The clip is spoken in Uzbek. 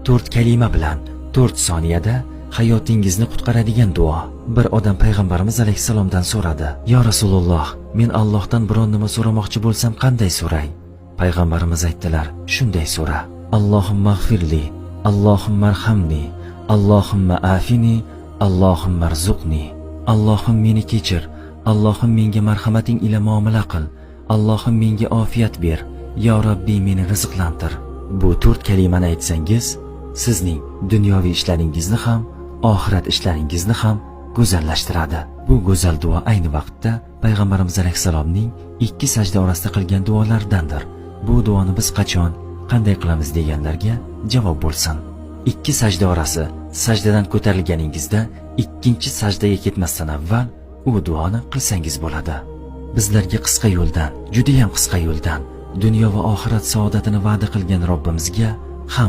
4 kalima bilan 4 soniyada hayotingizni qutqaradigan duo. Bir odam payg'ambarimiz alayhissalomdan so'radi: "Ya Rasululloh, men Allohdan biron nima so'ramoqchi bo'lsam qanday so'ray?" Payg'ambarimiz aytdilar: "Shunday so'ra: Allohumma g'firli, Allohumma arhamni, Allohumma afini, Allohumma rzuqni." Allohim meni kechir, Allohim menga marhamating ila muomala qil, Allohim menga ofiyat ber, yo Robbiy meni rizqlantir. Bu 4 kalimani aytsangiz, sizning dunyoviy ishlaringizni ham, oxirat ishlaringizni ham go'zallashtiradi. Bu go'zal duo ayni vaqtda payg'ambarimiz alayhissalomning 2 sajda orasida qilgan duolaridandir. Bu duoni biz qachon, qanday qilamiz deganlarga javob bo'lsin. 2 sajda orasi sajdadan ko'tarilganingizda 2-chi sajdaga ketmasdan avval u duoni qilsangiz bo'ladi. Bizlarga qisqa yo'ldan, juda ham qisqa yo'ldan dunyo va oxirat saodatini va'da qilgan Robbimizga hamd